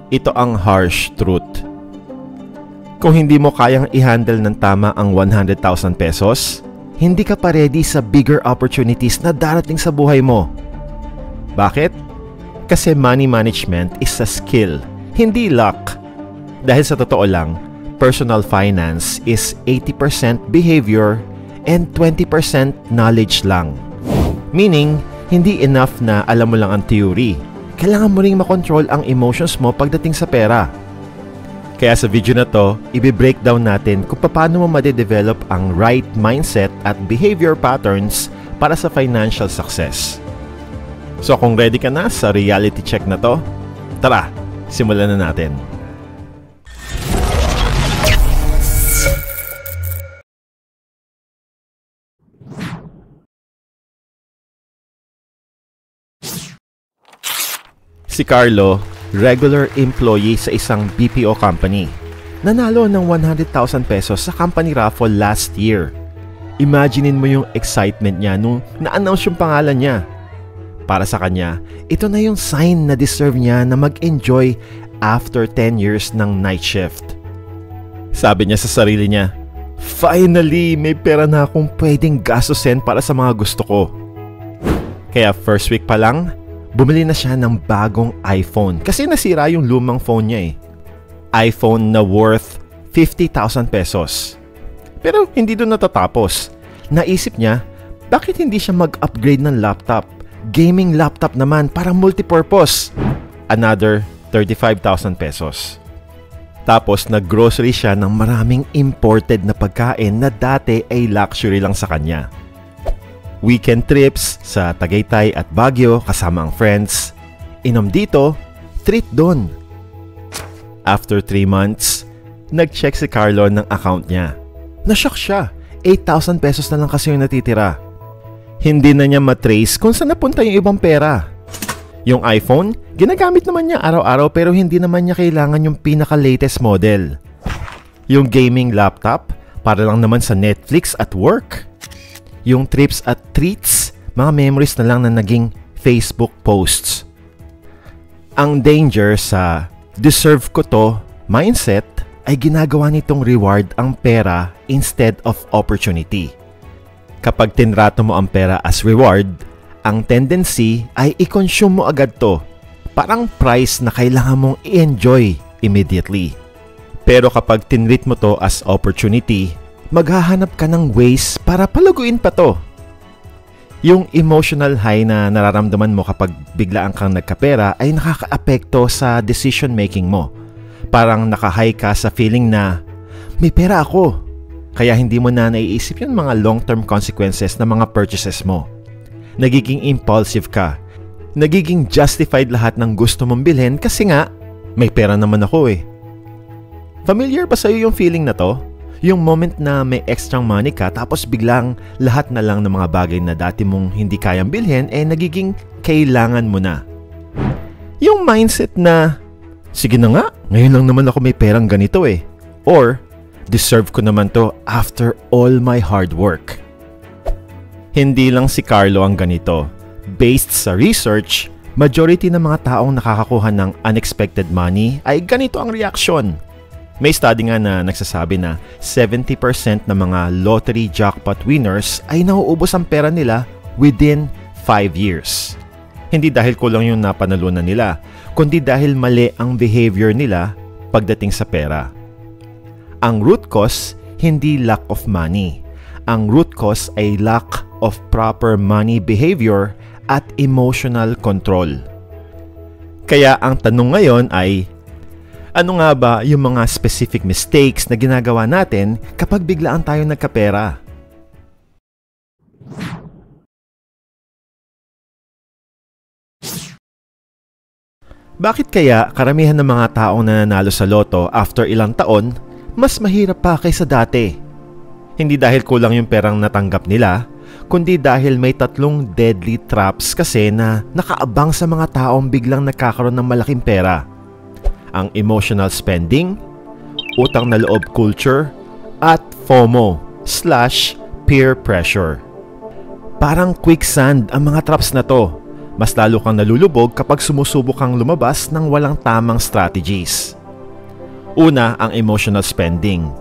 Ito ang harsh truth. Kung hindi mo kayang i-handle ng tama ang 100,000 pesos, hindi ka pa ready sa bigger opportunities na darating sa buhay mo. Bakit? Kasi money management is a skill, hindi luck. Dahil sa totoo lang, personal finance is 80% behavior and 20% knowledge lang. Meaning, hindi enough na alam mo lang ang theory. Kailangan mo ring makontrol ang emotions mo pagdating sa pera. Kaya sa video na to, i-breakdown natin kung paano mo ma-develop ang right mindset at behavior patterns para sa financial success. So kung ready ka na sa reality check na to, tara, simulan na natin. Si Carlo, regular employee sa isang BPO company. Nanalo ng 100,000 pesos sa company raffle last year. Imaginein mo yung excitement niya nung na-announce yung pangalan niya. Para sa kanya, ito na yung sign na deserve niya na mag-enjoy after 10 years ng night shift. Sabi niya sa sarili niya, "Finally, may pera na akong pwedeng gastusin para sa mga gusto ko." Kaya first week pa lang, bumili na siya ng bagong iPhone kasi nasira yung lumang phone niya iPhone na worth 50,000 pesos. Pero hindi doon natatapos. Naisip niya, bakit hindi siya mag-upgrade ng laptop? Gaming laptop naman para multipurpose. Another 35,000 pesos. Tapos nag-grocery siya ng maraming imported na pagkain na dati ay luxury lang sa kanya. Weekend trips sa Tagaytay at Baguio kasama ang friends. Inom dito, treat doon. After 3 months, nag-check si Carlo ng account niya. Nashock siya. 8,000 pesos na lang kasi yung natitira. Hindi na niya matrace kung saan napunta yung ibang pera. Yung iPhone, ginagamit naman niya araw-araw pero hindi naman niya kailangan yung pinaka-latest model. Yung gaming laptop, para lang naman sa Netflix at work. Yung trips at treats, mga memories na lang na naging Facebook posts. Ang danger sa deserve ko to mindset ay ginagawa nitong reward ang pera instead of opportunity. Kapag tinrato mo ang pera as reward, ang tendency ay i-consume mo agad to. Parang price na kailangan mong i-enjoy immediately. Pero kapag tinreat mo to as opportunity, maghahanap ka ng ways para palaguin pa to. Yung emotional high na nararamdaman mo kapag biglaan kang nagkapera ay nakaka-apekto sa decision making mo. Parang naka-high ka sa feeling na may pera ako. Kaya hindi mo na naiisip yung mga long-term consequences ng mga purchases mo. Nagiging impulsive ka. Nagiging justified lahat ng gusto mong bilhin kasi nga, may pera naman ako Familiar ba sa'yo yung feeling na to? Yung moment na may extra money ka tapos biglang lahat na lang ng mga bagay na dati mong hindi kayang bilhin nagiging kailangan mo na. Yung mindset na, sige na nga, ngayon lang naman ako may perang ganito Or, deserve ko naman to after all my hard work. Hindi lang si Carlo ang ganito. Based sa research, majority ng mga taong nakakakuha ng unexpected money ay ganito ang reaksyon. May study nga na nagsasabi na 70% ng mga lottery jackpot winners ay nauubos ang pera nila within 5 years. Hindi dahil kulang yung napanalunan nila, kundi dahil mali ang behavior nila pagdating sa pera. Ang root cause, hindi lack of money. Ang root cause ay lack of proper money behavior at emotional control. Kaya ang tanong ngayon ay, ano nga ba yung mga specific mistakes na ginagawa natin kapag biglaan tayo nagkapera? Bakit kaya karamihan ng mga taong nananalo sa loto after ilang taon, mas mahirap pa kaysa dati? Hindi dahil kulang yung perang natanggap nila, kundi dahil may 3 deadly traps kasi na nakaabang sa mga taong biglang nagkakaroon ng malaking pera. Ang emotional spending, utang na loob culture, at FOMO/peer pressure. Parang quicksand ang mga traps na to. Mas lalo kang nalulubog kapag sumusubok kang lumabas ng walang tamang strategies. Una, ang emotional spending.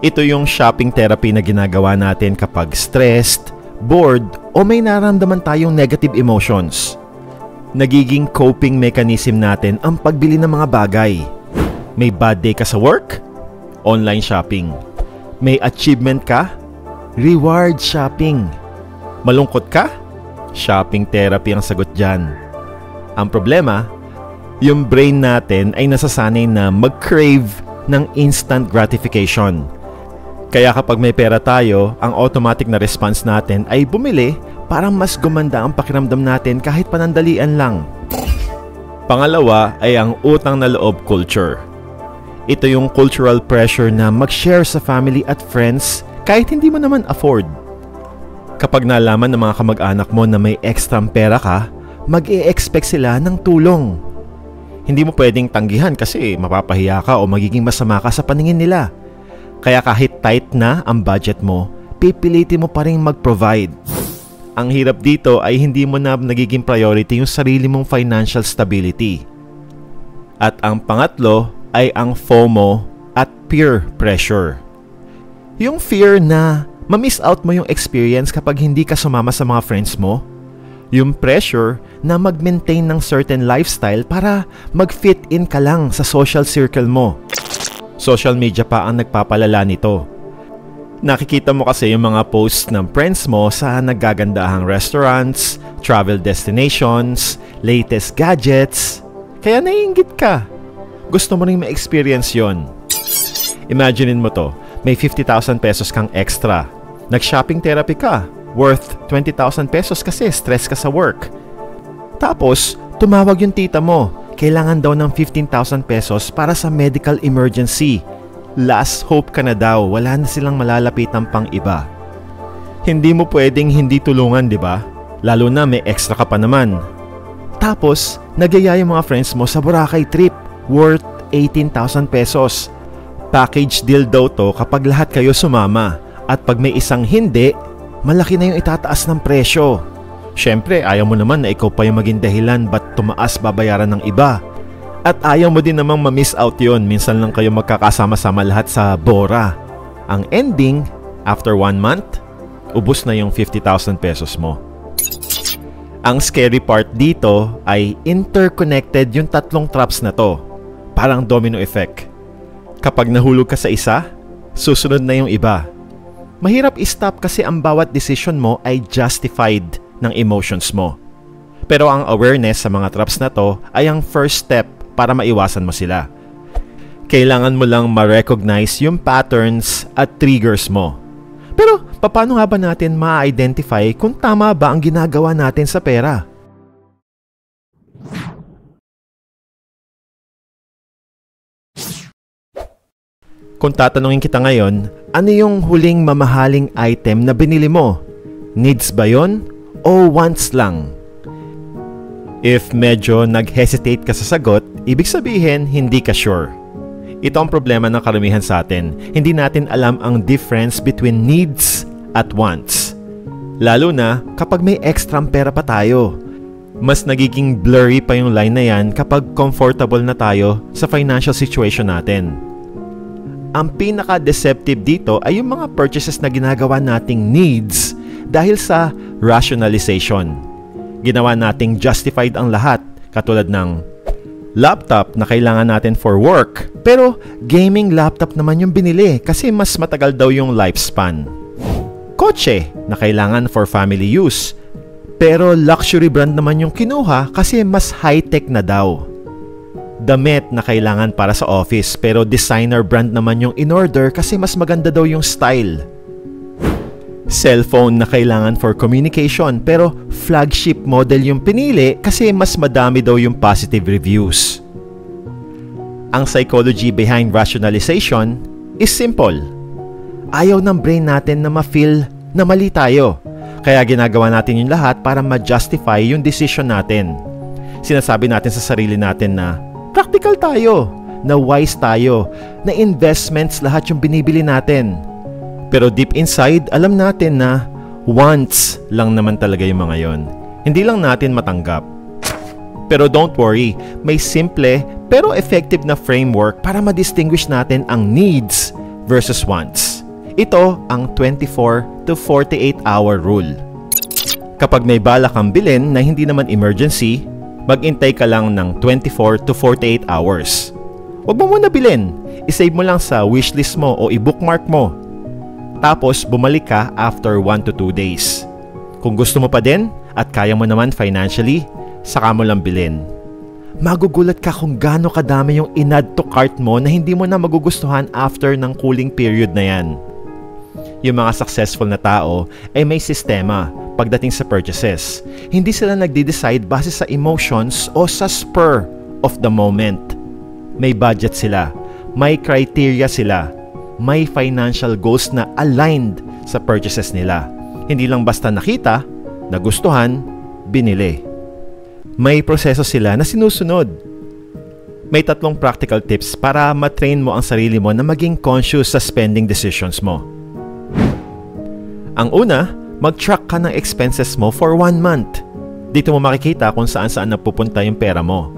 Ito yung shopping therapy na ginagawa natin kapag stressed, bored, o may nararamdaman tayong negative emotions. Nagiging coping mechanism natin ang pagbili ng mga bagay. May bad day ka sa work? Online shopping. May achievement ka? Reward shopping. Malungkot ka? Shopping therapy ang sagot dyan. Ang problema, yung brain natin ay nasasanay na mag-crave ng instant gratification. Kaya kapag may pera tayo, ang automatic na response natin ay bumili para mas gumanda ang pakiramdam natin kahit panandalian lang. Pangalawa ay ang utang na loob culture. Ito yung cultural pressure na mag-share sa family at friends kahit hindi mo naman afford. Kapag nalaman ng mga kamag-anak mo na may extra pera ka, mag-e-expect sila ng tulong. Hindi mo pwedeng tanggihan kasi mapapahiya ka o magiging masama ka sa paningin nila. Kaya kahit tight na ang budget mo, pipilitin mo pa rin mag-provide. Ang hirap dito ay hindi mo na nagiging priority yung sarili mong financial stability. At ang pangatlo ay ang FOMO at peer pressure. Yung fear na ma-miss out mo yung experience kapag hindi ka sumama sa mga friends mo. Yung pressure na mag-maintain ng certain lifestyle para mag-fit in ka lang sa social circle mo. Social media pa ang nagpapalala nito. Nakikita mo kasi yung mga posts ng friends mo sa naggagandahang restaurants, travel destinations, latest gadgets. Kaya naiinggit ka. Gusto mo rin ma-experience yon. Imaginein mo to, may 50,000 pesos kang extra. Nag-shopping therapy ka, worth 20,000 pesos kasi stress ka sa work. Tapos, tumawag yung tita mo, kailangan daw ng 15,000 pesos para sa medical emergency. Last hope ka na daw, wala na silang malalapitan pang iba. Hindi mo pwedeng hindi tulungan, di ba? Lalo na may extra ka pa naman. Tapos, nagyaya yung mga friends mo sa Boracay trip, worth 18,000 pesos. Package deal daw to kapag lahat kayo sumama. At pag may isang hindi, malaki na yung itataas ng presyo. Siyempre, ayaw mo naman na ikaw pa yung maging dahilan ba't tumaas babayaran ng iba. At ayaw mo din namang ma-miss out yon. Minsan lang kayo magkakasama-sama lahat sa Bora. Ang ending, after 1 month, ubos na yung 50,000 pesos mo. Ang scary part dito ay interconnected yung tatlong traps na to. Parang domino effect. Kapag nahulog ka sa isa, susunod na yung iba. Mahirap i-stop kasi ang bawat decision mo ay justified ng emotions mo. Pero ang awareness sa mga traps na to ay ang first step para maiwasan mo sila. Kailangan mo lang ma-recognize yung patterns at triggers mo. Pero paano nga ba natin ma-identify kung tama ba ang ginagawa natin sa pera? Kung tatanungin kita ngayon, ano yung huling mamahaling item na binili mo? Needs ba yon o wants lang? If medyo nag-hesitate ka sa sagot, ibig sabihin hindi ka sure. Ito ang problema ng karamihan sa atin. Hindi natin alam ang difference between needs at wants. Lalo na kapag may extra pera pa tayo. Mas nagiging blurry pa yung line na yan kapag comfortable na tayo sa financial situation natin. Ang pinaka-deceptive dito ay yung mga purchases na ginagawa nating needs dahil sa rationalization. Ginawa nating justified ang lahat, katulad ng laptop na kailangan natin for work, pero gaming laptop naman yung binili kasi mas matagal daw yung lifespan. Kotse na kailangan for family use, pero luxury brand naman yung kinuha kasi mas high-tech na daw. Damit na kailangan para sa office pero designer brand naman yung in-order kasi mas maganda daw yung style. Cellphone na kailangan for communication pero flagship model yung pinili kasi mas madami daw yung positive reviews. Ang psychology behind rationalization is simple. Ayaw ng brain natin na ma-feel na mali tayo. Kaya ginagawa natin yung lahat para ma-justify yung decision natin. Sinasabi natin sa sarili natin na practical tayo, na wise tayo, na investments lahat yung binibili natin. Pero deep inside, alam natin na wants lang naman talaga yung mga yon. Hindi lang natin matanggap. Pero don't worry, may simple pero effective na framework para ma-distinguish natin ang needs versus wants. Ito ang 24 to 48 hour rule. Kapag may balak kang bilhin na hindi naman emergency, mag-intay ka lang ng 24 to 48 hours. Huwag mo muna bilhin, isave mo lang sa wishlist mo o i-bookmark mo. Tapos bumalik ka after 1 to 2 days. Kung gusto mo pa din at kaya mo naman financially, saka mo lang bilhin. Magugulat ka kung gaano kadami yung in-add to cart mo na hindi mo na magugustuhan after ng cooling period na yan. Yung mga successful na tao ay may sistema pagdating sa purchases. Hindi sila nagde-decide base sa emotions o sa spur of the moment. May budget sila, may criteria sila, may financial goals na aligned sa purchases nila. Hindi lang basta nakita, nagustuhan, binili. May proseso sila na sinusunod. May 3 practical tips para matrain mo ang sarili mo na maging conscious sa spending decisions mo. Ang una, mag-track ka ng expenses mo for 1 month. Dito mo makikita kung saan-saan napupunta yung pera mo.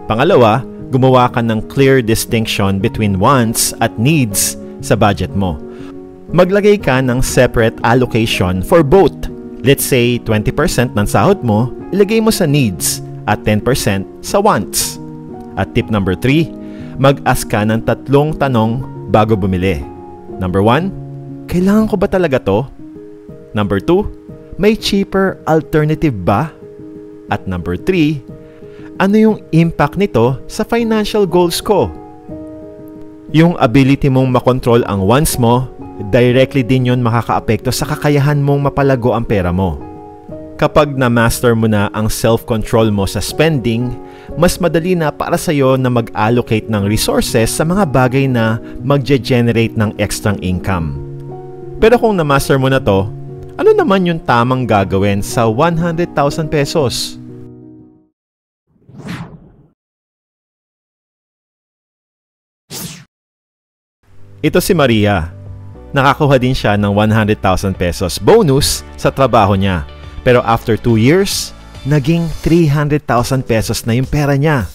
Pangalawa, gumawa ka ng clear distinction between wants at needs sa budget mo. Maglagay ka ng separate allocation for both. Let's say 20% ng sahod mo, ilagay mo sa needs at 10% sa wants. At tip number 3, mag-ask ka ng 3 tanong bago bumili. Number 1, kailangan ko ba talaga to? Number 2, may cheaper alternative ba? At number 3, ano yung impact nito sa financial goals ko? Yung ability mong makontrol ang wants mo, directly din yun makakaapekto sa kakayahan mong mapalago ang pera mo. Kapag na-master mo na ang self-control mo sa spending, mas madali na para sa'yo na mag-allocate ng resources sa mga bagay na mag-generate ng extra income. Pero kung na-master mo na to, ano naman yung tamang gagawin sa 100,000 pesos? Ito si Maria. Nakakuha din siya ng 100,000 pesos bonus sa trabaho niya. Pero after 2 years, naging 300,000 pesos na yung pera niya.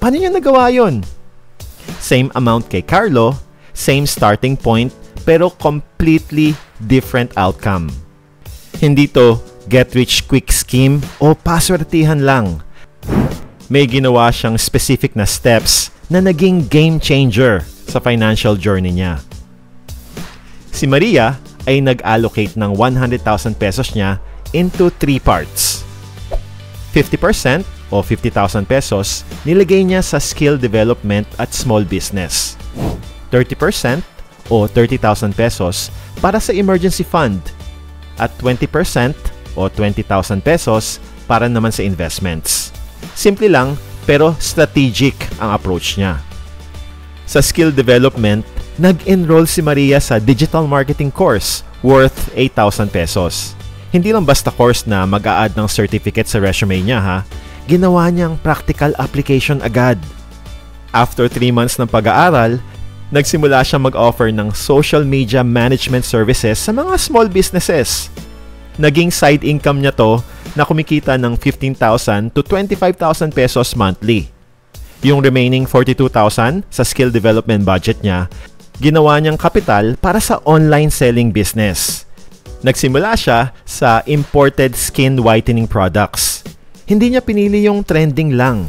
Paano niya nagawa yun? Same amount kay Carlo, same starting point, pero completely different outcome. Hindi to get-rich-quick scheme o paswertihan lang. May ginawa siyang specific na steps na naging game changer sa financial journey niya. Si Maria ay nag-allocate ng 100,000 pesos niya into 3 parts. 50% o 50,000 pesos nilagay niya sa skill development at small business. 30% o 30,000 pesos para sa emergency fund. At 20% o 20,000 pesos para naman sa investments. Simple lang pero strategic ang approach niya. Sa skill development, nag-enroll si Maria sa digital marketing course worth 8,000 pesos. Hindi lang basta course na mag-a-add ng certificate sa resume niya ha. Ginawa niyang practical application agad. After 3 months ng pag-aaral, nagsimula siyang mag-offer ng social media management services sa mga small businesses. Naging side income niya to na kumikita ng 15,000 to 25,000 pesos monthly. Yung remaining 42,000 sa skill development budget niya, ginawa niyang kapital para sa online selling business. Nagsimula siya sa imported skin whitening products. Hindi niya pinili yung trending lang.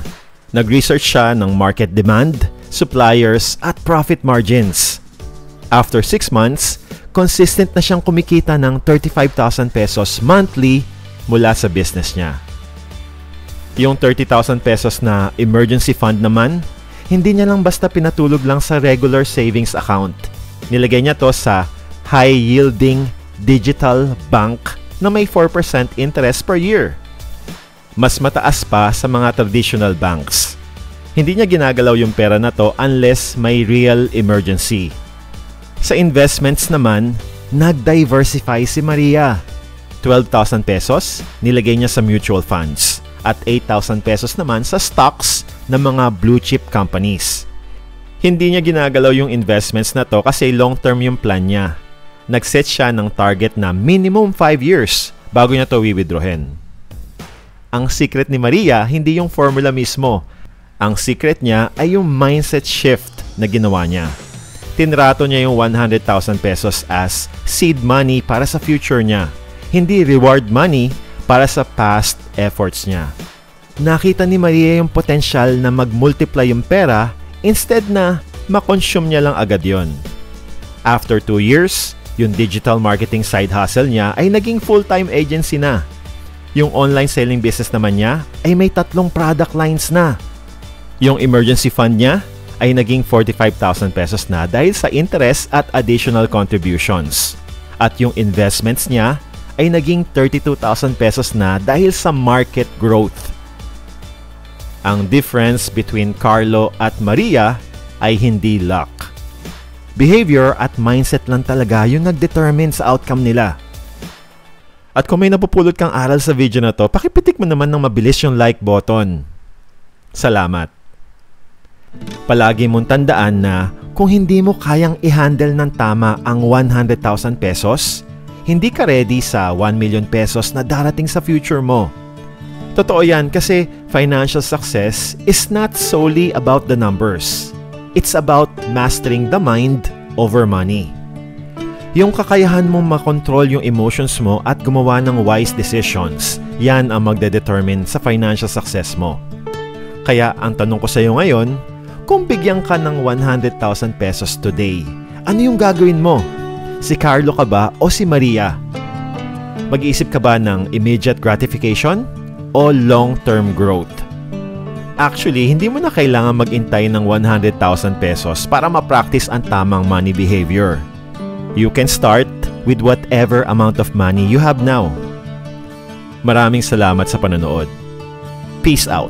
Nag-research siya ng market demand, suppliers at profit margins. After 6 months, consistent na siyang kumikita ng 35,000 pesos monthly mula sa business niya. Yung 30,000 pesos na emergency fund naman, hindi niya lang basta pinatulog lang sa regular savings account. Nilagay niya to sa high-yielding digital bank na may 4% interest per year. Mas mataas pa sa mga traditional banks. Hindi niya ginagalaw yung pera na to unless may real emergency. Sa investments naman, nag-diversify si Maria. 12,000 pesos nilagay niya sa mutual funds at 8,000 pesos naman sa stocks ng mga blue chip companies. Hindi niya ginagalaw yung investments na to kasi long-term yung plan niya. Nag-set siya ng target na minimum 5 years bago niya to withdrawin. Ang secret ni Maria, hindi yung formula mismo. Ang secret niya ay yung mindset shift na ginawa niya. Tinrato niya yung 100,000 pesos as seed money para sa future niya, hindi reward money para sa past efforts niya. Nakita ni Maria yung potential na mag-multiply yung pera instead na makonsume niya lang agad yon. After 2 years, yung digital marketing side hustle niya ay naging full-time agency na. Yung online selling business naman niya ay may 3 product lines na. Yung emergency fund niya ay naging 45,000 pesos na dahil sa interest at additional contributions. At yung investments niya ay naging 32,000 pesos na dahil sa market growth. Ang difference between Carlo at Maria ay hindi luck. Behavior at mindset lang talaga yung nag-determine sa outcome nila. At kung may napupulot kang aral sa video na to, pakipitik mo naman ng mabilis yung like button. Salamat. Palagi mong tandaan na kung hindi mo kayang i-handle ng tama ang 100,000 pesos, hindi ka ready sa 1 million pesos na darating sa future mo. Totoo yan kasi financial success is not solely about the numbers. It's about mastering the mind over money. Yung kakayahan mong makontrol yung emotions mo at gumawa ng wise decisions, yan ang magdedetermine sa financial success mo. Kaya ang tanong ko sa iyo ngayon, kung bigyan ka ng 100,000 pesos today, ano yung gagawin mo? Si Carlo ka ba o si Maria? Mag-iisip ka ba ng immediate gratification o long-term growth? Actually, hindi mo na kailangan mag-intay ng 100,000 pesos para ma-practice ang tamang money behavior. You can start with whatever amount of money you have now. Maraming salamat sa panonood. Peace out.